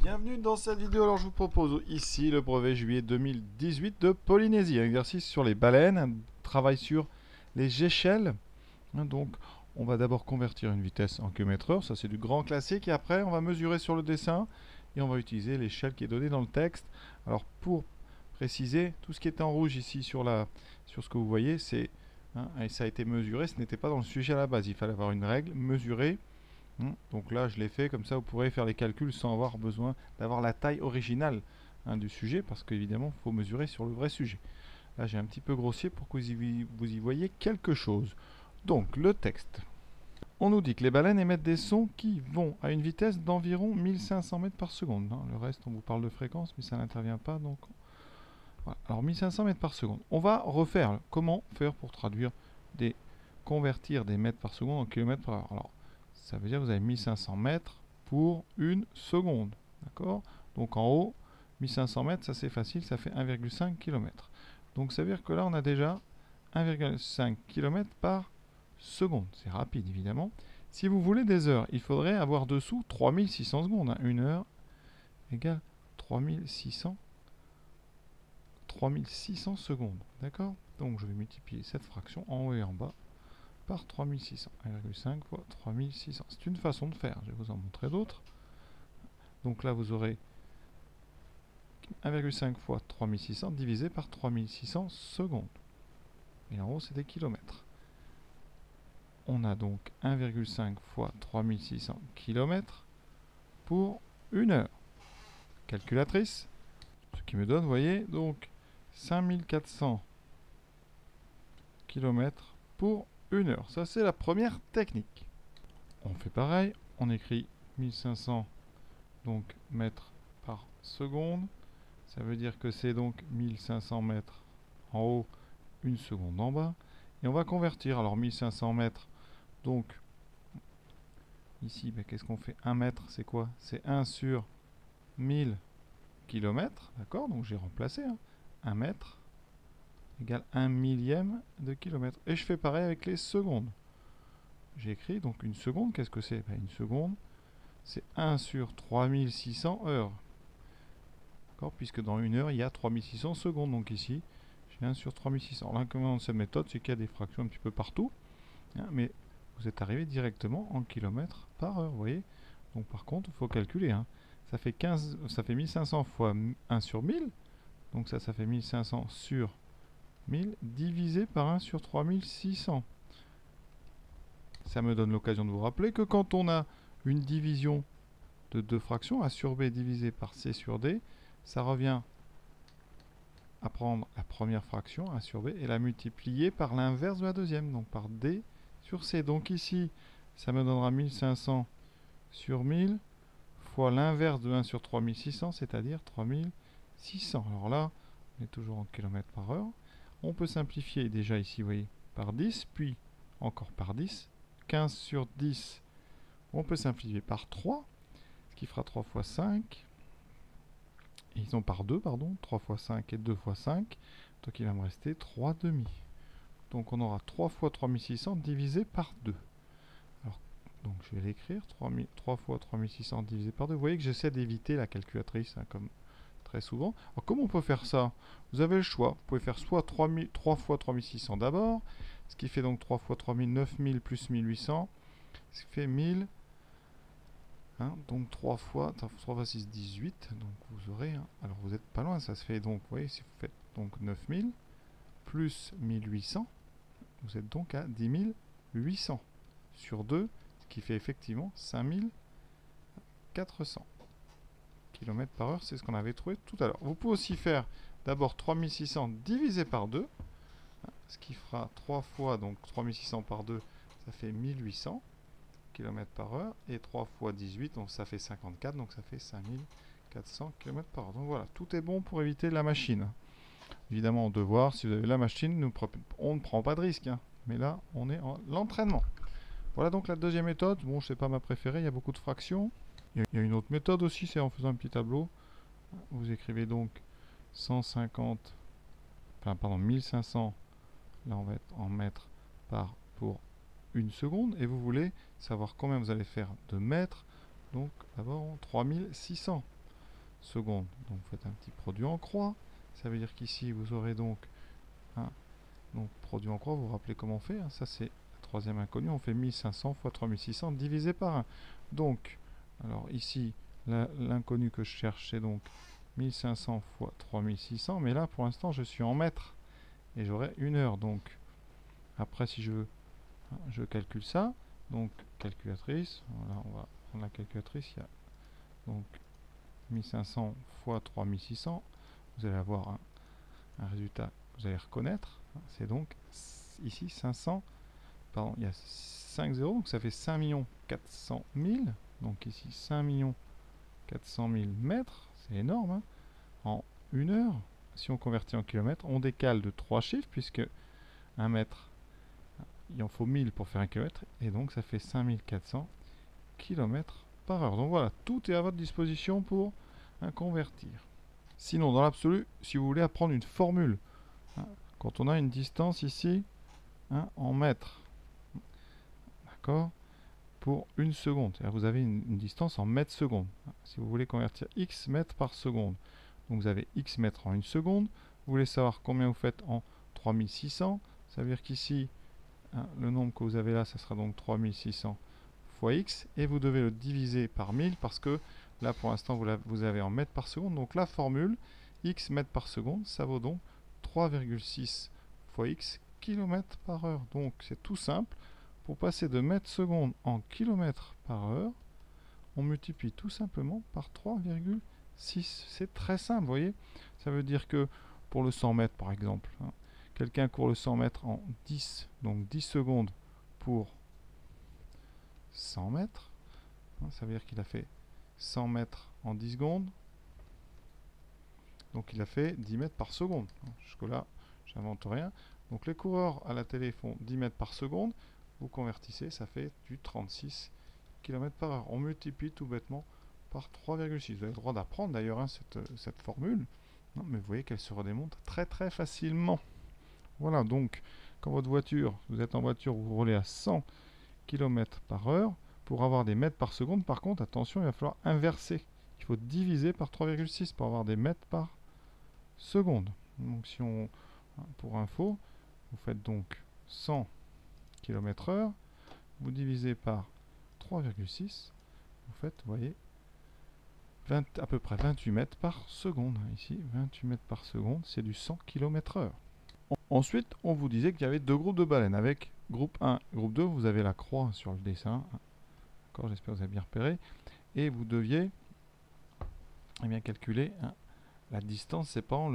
Bienvenue dans cette vidéo. Alors je vous propose ici le brevet juillet 2018 de Polynésie. Un exercice sur les baleines, un travail sur les échelles. Donc on va d'abord convertir une vitesse en km/h, ça c'est du grand classique. Et après on va mesurer sur le dessin et on va utiliser l'échelle qui est donnée dans le texte. Alors pour préciser, tout ce qui est en rouge ici sur ce que vous voyez, c'est et ça a été mesuré, ce n'était pas dans le sujet à la base. Il fallait avoir une règle, mesurer. Donc là, je l'ai fait, comme ça vous pourrez faire les calculs sans avoir besoin d'avoir la taille originale du sujet, parce qu'évidemment, il faut mesurer sur le vrai sujet. Là, j'ai un petit peu grossier pour que vous y voyez quelque chose. Donc, le texte. On nous dit que les baleines émettent des sons qui vont à une vitesse d'environ 1500 mètres par seconde. Le reste, on vous parle de fréquence, mais ça n'intervient pas. Donc, voilà. Alors, 1500 mètres par seconde. On va refaire. Comment faire pour convertir des mètres par seconde en kilomètres par heure. Alors, ça veut dire que vous avez 1500 mètres pour une seconde. D'accord? Donc en haut, 1500 mètres, ça c'est facile, ça fait 1,5 km. Donc ça veut dire que là, on a déjà 1,5 km par seconde. C'est rapide, évidemment. Si vous voulez des heures, il faudrait avoir dessous 3600 secondes. Une heure égale 3600 secondes. D'accord? Donc je vais multiplier cette fraction en haut et en bas par 3600. 1,5 fois 3600. C'est une façon de faire. Je vais vous en montrer d'autres. Donc là, vous aurez 1,5 fois 3600 divisé par 3600 secondes. Et en haut, c'est des kilomètres. On a donc 1,5 fois 3600 kilomètres pour une heure. Calculatrice. Ce qui me donne, vous voyez, donc 5400 kilomètres pour une heure. Ça, c'est la première technique. On fait pareil. On écrit 1500 donc mètres par seconde. Ça veut dire que c'est donc 1500 mètres en haut, une seconde en bas. Et on va convertir. Alors 1500 mètres, donc ici, qu'est-ce qu'on fait? 1 mètre, c'est quoi? C'est 1 sur 1000 km. D'accord? Donc j'ai remplacé. 1 mètre égale 1 millième de kilomètre. Et je fais pareil avec les secondes. J'ai écrit donc une seconde. Qu'est-ce que c'est? Une seconde, c'est 1 sur 3600 heures. Puisque dans une heure, il y a 3600 secondes. Donc ici, j'ai 1 sur 3600. L'inconvénient de cette méthode, c'est qu'il y a des fractions un petit peu partout. Mais vous êtes arrivé directement en kilomètres par heure, vous voyez. Donc par contre, il faut calculer. Ça fait 1500 fois 1 sur 1000. Donc ça fait 1500 sur 1000 divisé par 1 sur 3600. Ça me donne l'occasion de vous rappeler que quand on a une division de deux fractions, A sur B divisé par C sur D, ça revient à prendre la première fraction, A sur B, et la multiplier par l'inverse de la deuxième, donc par D sur C. Donc ici, ça me donnera 1500 sur 1000 fois l'inverse de 1 sur 3600, c'est-à-dire 3600. Alors là, on est toujours en kilomètres par heure. On peut simplifier déjà ici, vous voyez, par 10, puis encore par 10. 15 sur 10, on peut simplifier par 3, ce qui fera 3 fois 5. Et ils ont par 2, pardon, 3 fois 5 et 2 fois 5. Donc il va me rester 3 demi. Donc on aura 3 fois 3600 divisé par 2. Alors, donc je vais l'écrire, 3 fois 3600 divisé par 2. Vous voyez que j'essaie d'éviter la calculatrice, comme très souvent. Alors comment on peut faire ça? Vous avez le choix. Vous pouvez faire soit 3 fois 3600 d'abord, ce qui fait donc 3 fois 3000, 9000 plus 1800, ce qui fait 1000. Donc 3 fois 6, 18. Donc vous aurez, alors vous n'êtes pas loin, ça se fait donc, vous voyez, si vous faites donc 9000 plus 1800, vous êtes donc à 10 800 sur 2, ce qui fait effectivement 5400 km par heure. C'est ce qu'on avait trouvé tout à l'heure. Vous pouvez aussi faire d'abord 3600 divisé par 2, ce qui fera 3 fois, donc 3600 par 2, ça fait 1800 km par heure, et 3 fois 18, donc ça fait 54, donc ça fait 5400 km par heure. Donc voilà, tout est bon pour éviter la machine. Évidemment, en devoir, si vous avez la machine, on ne prend pas de risque, mais là, on est en l'entraînement. Voilà donc la deuxième méthode. Bon, c'est pas ma préférée, il y a beaucoup de fractions. Il y a une autre méthode aussi, c'est en faisant un petit tableau. Vous écrivez donc 150, enfin pardon, 1500, là on va être en mètres pour une seconde, et vous voulez savoir combien vous allez faire de mètres. Donc d'abord 3600. secondes. Donc vous faites un petit produit en croix. Ça veut dire qu'ici vous aurez donc un produit en croix. Vous vous rappelez comment on fait, hein. Ça c'est la troisième inconnue. On fait 1500 fois 3600 divisé par 1. Donc, alors ici, l'inconnu que je cherche, c'est donc 1500 fois 3600. Mais là, pour l'instant, je suis en mètres. Et j'aurai 1 heure. Donc, après, si je veux, je calcule ça. Donc, calculatrice. Voilà, on va prendre la calculatrice. Il y a donc 1500 fois 3600. Vous allez avoir un résultat que vous allez reconnaître. C'est donc ici 500. Pardon, il y a 5 zéros. Donc, ça fait 5 400 000. Donc, ici 5 400 000 mètres. C'est énorme, hein, en 1 heure. Si on convertit en kilomètres, on décale de 3 chiffres, puisque 1 mètre, il en faut 1000 pour faire 1 kilomètre, et donc ça fait 5400 km par heure. Donc voilà, tout est à votre disposition pour convertir. Sinon, dans l'absolu, si vous voulez apprendre une formule, hein, quand on a une distance ici, hein, en mètres, d'accord, pour 1 seconde, vous avez une distance en mètres secondes. Si vous voulez convertir x mètres par seconde, donc vous avez x mètres en 1 seconde. Vous voulez savoir combien vous faites en 3600. Ça veut dire qu'ici, hein, le nombre que vous avez là, ça sera donc 3600 fois x. Et vous devez le diviser par 1000 parce que là, pour l'instant, vous avez en mètres par seconde. Donc la formule, x mètres par seconde, ça vaut donc 3,6 fois x km par heure. Donc c'est tout simple. Pour passer de mètres secondes en kilomètres par heure, on multiplie tout simplement par 3,6. C'est très simple, vous voyez. Ça veut dire que pour le 100 mètres, par exemple, hein, quelqu'un court le 100 mètres en 10, donc 10 secondes pour 100 mètres. Hein, ça veut dire qu'il a fait 100 mètres en 10 secondes. Donc il a fait 10 mètres par seconde. Jusque-là, j'invente rien. Donc les coureurs à la télé font 10 mètres par seconde. Vous convertissez, ça fait du 36 km par heure. On multiplie tout bêtement par 3,6. Vous avez le droit d'apprendre d'ailleurs, hein, cette formule. Non, mais vous voyez qu'elle se redémonte très très facilement. Voilà, donc quand votre voiture, vous êtes en voiture, vous roulez à 100 km par heure. Pour avoir des mètres par seconde, par contre, attention, il va falloir inverser. Il faut diviser par 3,6 pour avoir des mètres par seconde. Donc si on, pour info, vous faites donc 100 km/h, vous divisez par 3,6, vous faites, vous voyez, à peu près 28 mètres par seconde. Ici, 28 mètres par seconde, c'est du 100 km/h. Ensuite, on vous disait qu'il y avait 2 groupes de baleines. Avec groupe 1 et groupe 2, vous avez la croix sur le dessin. D'accord, j'espère que vous avez bien repéré. Et vous deviez bien calculer, hein, la distance séparant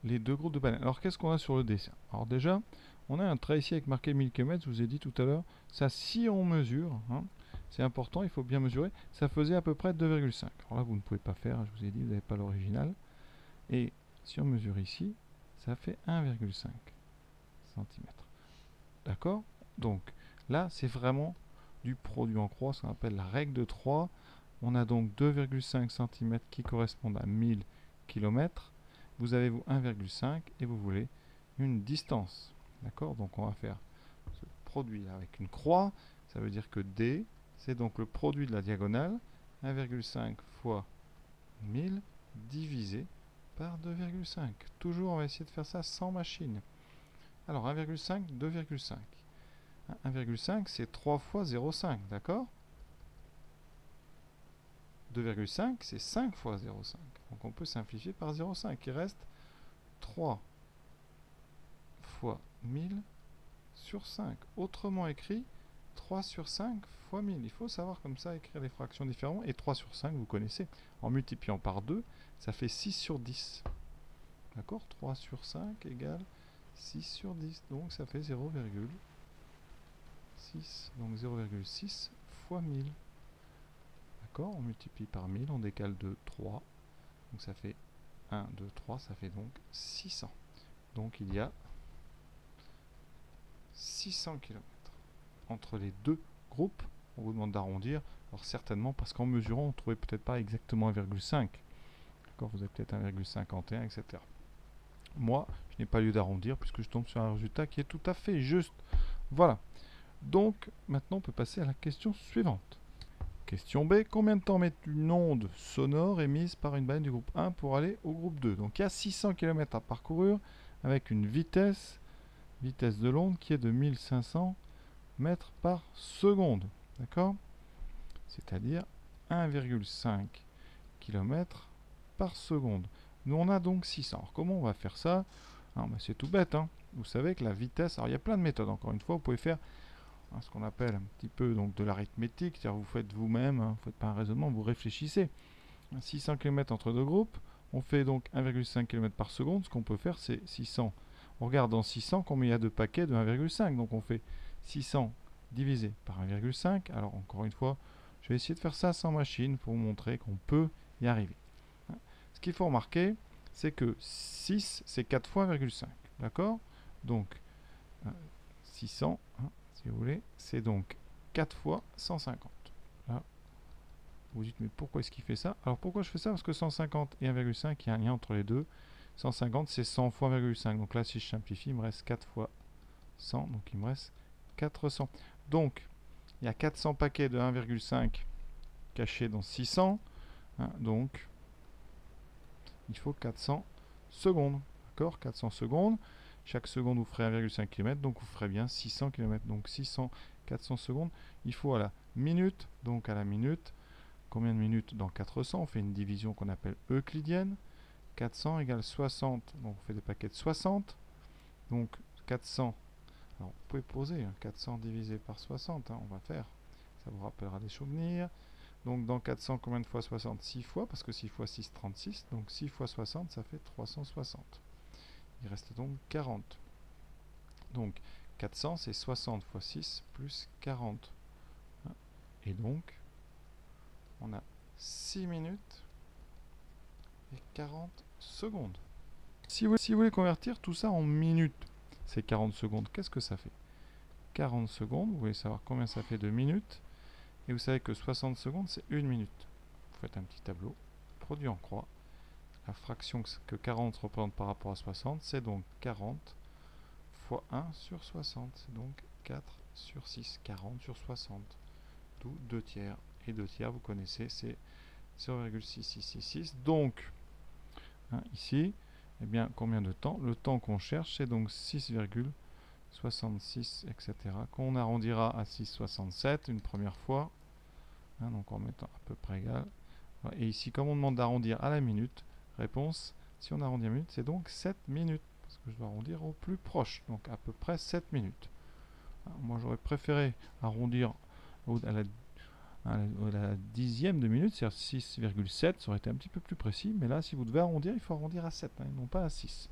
les deux groupes de baleines. Alors, qu'est-ce qu'on a sur le dessin? Alors déjà, on a un trait ici avec marqué 1000 km, je vous ai dit tout à l'heure. Ça, si on mesure, hein, c'est important, il faut bien mesurer, ça faisait à peu près 2,5. Alors là, vous ne pouvez pas faire, je vous ai dit, vous n'avez pas l'original. Et si on mesure ici, ça fait 1,5 cm. D'accord? Donc là, c'est vraiment du produit en croix, ce qu'on appelle la règle de 3. On a donc 2,5 cm qui correspondent à 1000 km. Vous avez vous 1,5 et vous voulez une distance. D'accord? Donc on va faire ce produit avec une croix. Ça veut dire que D, c'est donc le produit de la diagonale. 1,5 fois 1000 divisé par 2,5. Toujours, on va essayer de faire ça sans machine. Alors 1,5, 2,5. 1,5, c'est 3 fois 0,5, d'accord? 2,5, c'est 5 fois 0,5. Donc on peut simplifier par 0,5. Il reste 3 fois 1000 sur 5. Autrement écrit, 3 sur 5 fois 1000. Il faut savoir comme ça écrire les fractions différemment. Et 3 sur 5, vous connaissez. En multipliant par 2, ça fait 6 sur 10. D'accord? 3 sur 5 égale 6 sur 10. Donc ça fait 0,6. Donc 0,6 fois 1000. D'accord? On multiplie par 1000, on décale de 3. Donc ça fait 1, 2, 3, ça fait donc 600. Donc il y a 600 km entre les deux groupes. On vous demande d'arrondir. Alors certainement parce qu'en mesurant, on ne trouvait peut-être pas exactement 1,5. D'accord? Vous avez peut-être 1,51, etc. Moi, je n'ai pas lieu d'arrondir puisque je tombe sur un résultat qui est tout à fait juste. Voilà. Donc maintenant, on peut passer à la question suivante. Question B, combien de temps met une onde sonore émise par une baleine du groupe 1 pour aller au groupe 2? Donc il y a 600 km à parcourir avec une vitesse de l'onde qui est de 1500 mètres par seconde. D'accord? C'est-à-dire 1,5 km par seconde. Nous on a donc 600. Alors comment on va faire ça? C'est tout bête. Vous savez que la vitesse, alors il y a plein de méthodes, encore une fois, vous pouvez faire ce qu'on appelle un petit peu donc, de l'arithmétique, c'est-à-dire vous faites vous-même, vous ne faites pas un raisonnement, vous réfléchissez. 600 km entre deux groupes, on fait donc 1,5 km par seconde. Ce qu'on peut faire, c'est 600. On regarde dans 600 combien il y a de paquets de 1,5. Donc on fait 600 divisé par 1,5. Alors encore une fois, je vais essayer de faire ça sans machine pour vous montrer qu'on peut y arriver. Ce qu'il faut remarquer, c'est que 6, c'est 4 fois 1,5. D'accord? Donc 600, si vous voulez, c'est donc 4 fois 150. Là, vous dites, mais pourquoi est-ce qu'il fait ça? Alors pourquoi je fais ça? Parce que 150 et 1,5, il y a un lien entre les deux. 150, c'est 100 fois 1,5. Donc là, si je simplifie, il me reste 4 fois 100. Donc il me reste 400. Donc, il y a 400 paquets de 1,5 cachés dans 600. Donc, il faut 400 secondes. D'accord? 400 secondes. Chaque seconde, vous ferez 1,5 km. Donc, vous ferez bien 600 km. Donc, 600, 400 secondes. Il faut à la minute. Donc, à la minute, combien de minutes dans 400? On fait une division qu'on appelle euclidienne. 400 égale 60. Donc, on fait des paquets de 60. Donc, 400. Alors, vous pouvez poser. 400 divisé par 60. On va faire. Ça vous rappellera des souvenirs. Donc, dans 400, combien de fois 60? 6 fois, parce que 6 fois 6, 36. Donc, 6 fois 60, ça fait 360. Il reste donc 40. Donc, 400, c'est 60 fois 6 plus 40. Et donc, on a 6 minutes et 40 secondes. Si vous voulez convertir tout ça en minutes, c'est 40 secondes. Qu'est-ce que ça fait? 40 secondes, vous voulez savoir combien ça fait de minutes. Et vous savez que 60 secondes, c'est 1 minute. Vous faites un petit tableau, produit en croix. La fraction que 40 représente par rapport à 60, c'est donc 40 fois 1 sur 60. C'est donc 4 sur 6, 40 sur 60. D'où 2 tiers. Et 2 tiers, vous connaissez, c'est 0,6666. Donc, ici, eh bien, combien de temps? Le temps qu'on cherche, c'est donc 6,66, etc. Qu'on arrondira à 6,67 une première fois. Donc en mettant à peu près égal. Et ici, comme on demande d'arrondir à la minute, réponse, si on arrondit à la minute, c'est donc 7 minutes. Parce que je dois arrondir au plus proche. Donc à peu près 7 minutes. Moi, j'aurais préféré arrondir à la dixième de minute, c'est-à-dire 6,7, ça aurait été un petit peu plus précis. Mais là, si vous devez arrondir, il faut arrondir à 7, et non pas à 6.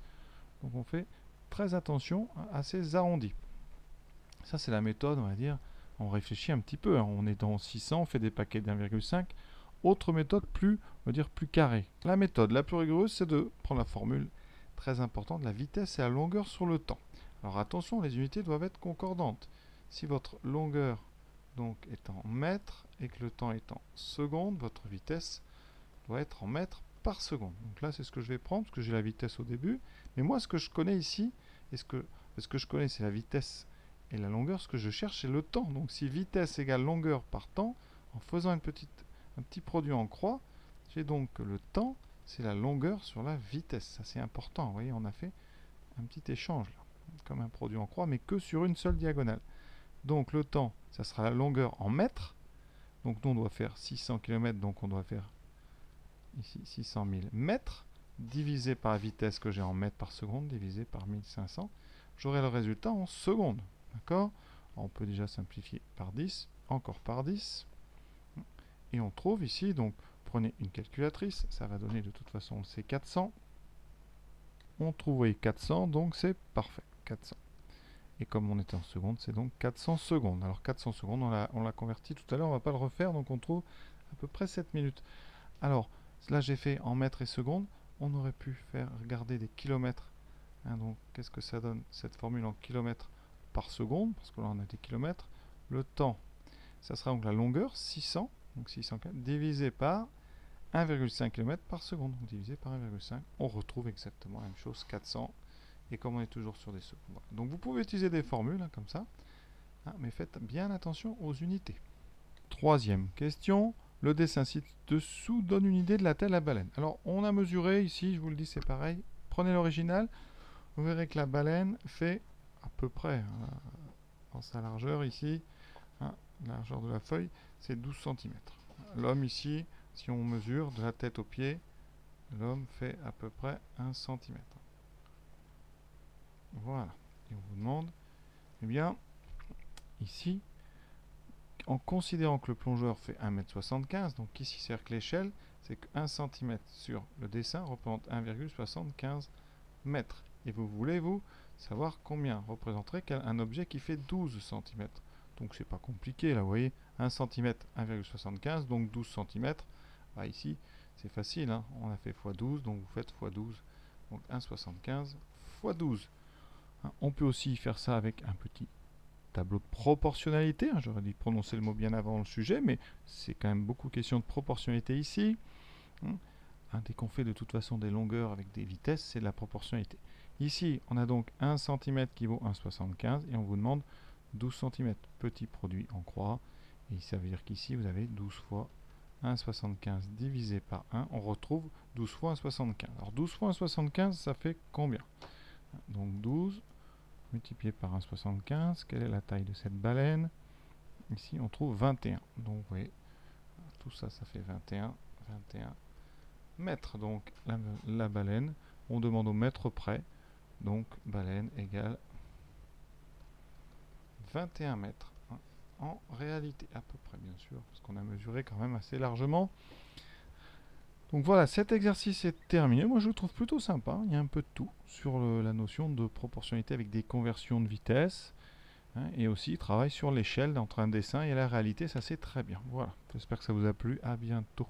Donc on fait très attention à ces arrondis. Ça, c'est la méthode, on va dire. On réfléchit un petit peu. On est dans 600, on fait des paquets d'1,5. Autre méthode on va dire plus carrée. La méthode la plus rigoureuse, c'est de prendre la formule très importante, la vitesse et la longueur sur le temps. Alors attention, les unités doivent être concordantes. Si votre longueur donc est en mètres et que le temps est en secondes, votre vitesse doit être en mètres par seconde. Donc là, c'est ce que je vais prendre, parce que j'ai la vitesse au début. Mais moi, ce que je connais ici, ce que je connais, c'est la vitesse et la longueur. Ce que je cherche, c'est le temps. Donc si vitesse égale longueur par temps, en faisant un petit produit en croix, j'ai donc que le temps, c'est la longueur sur la vitesse. Ça, c'est important. Vous voyez, on a fait un petit échange, là, comme un produit en croix, mais que sur une seule diagonale. Donc le temps, ça sera la longueur en mètres. Donc nous, on doit faire 600 km, donc on doit faire ici 600 000 mètres, divisé par la vitesse que j'ai en mètres par seconde, divisé par 1500. J'aurai le résultat en secondes. D'accord? On peut déjà simplifier par 10, encore par 10. Et on trouve ici, donc prenez une calculatrice, ça va donner de toute façon c'est 400. On trouve 400, donc c'est parfait, 400. Et comme on était en secondes, c'est donc 400 secondes. Alors 400 secondes, on l'a converti tout à l'heure, on ne va pas le refaire, donc on trouve à peu près 7 minutes. Alors, là j'ai fait en mètres et secondes, on aurait pu faire regarder des kilomètres. Donc qu'est-ce que ça donne cette formule en kilomètres par seconde, parce que là on a des kilomètres. Le temps, ça sera donc la longueur, 600, donc 604, divisé par 1,5 km par seconde, donc divisé par 1,5. On retrouve exactement la même chose, 400. Et comme on est toujours sur des secondes. Donc vous pouvez utiliser des formules comme ça, mais faites bien attention aux unités. Troisième question. Le dessin ci-dessous donne une idée de la taille de la baleine. Alors, on a mesuré ici, je vous le dis, c'est pareil. Prenez l'original. Vous verrez que la baleine fait à peu près, dans sa largeur ici, la largeur de la feuille, c'est 12 cm. L'homme ici, si on mesure de la tête aux pieds, l'homme fait à peu près 1 cm. Voilà. Et on vous demande, eh bien, ici, en considérant que le plongeur fait 1,75 m, donc ici, c'est-à-dire que l'échelle, c'est que 1 cm sur le dessin représente 1,75 m. Et vous voulez, vous, savoir combien représenterait un objet qui fait 12 cm. Donc c'est pas compliqué, là, vous voyez, 1 cm, 1,75, donc 12 cm. Bah, ici, c'est facile, hein, on a fait x 12, donc vous faites x 12. Donc 1,75 x 12. Hein, on peut aussi faire ça avec un petit tableau de proportionnalité. Hein, j'aurais dû prononcer le mot bien avant le sujet, mais c'est quand même beaucoup question de proportionnalité ici. Hein, dès qu'on fait de toute façon des longueurs avec des vitesses, c'est de la proportionnalité. Ici, on a donc 1 cm qui vaut 1,75 et on vous demande 12 cm. Petit produit en croix. Et ça veut dire qu'ici, vous avez 12 fois 1,75 divisé par 1. On retrouve 12 fois 1,75. Alors 12 fois 1,75, ça fait combien? Donc 12 multiplié par 1,75. Quelle est la taille de cette baleine? Ici, on trouve 21. Donc vous voyez, tout ça, ça fait 21 mètres. Donc la baleine, on demande au mètre près. Donc baleine égale 21 mètres. Hein, en réalité, à peu près bien sûr, parce qu'on a mesuré quand même assez largement. Donc voilà, cet exercice est terminé. Moi je le trouve plutôt sympa. Il y a un peu de tout sur la notion de proportionnalité avec des conversions de vitesse. Hein, et aussi il travaille sur l'échelle entre un dessin et la réalité. Ça c'est très bien. Voilà, j'espère que ça vous a plu. À bientôt.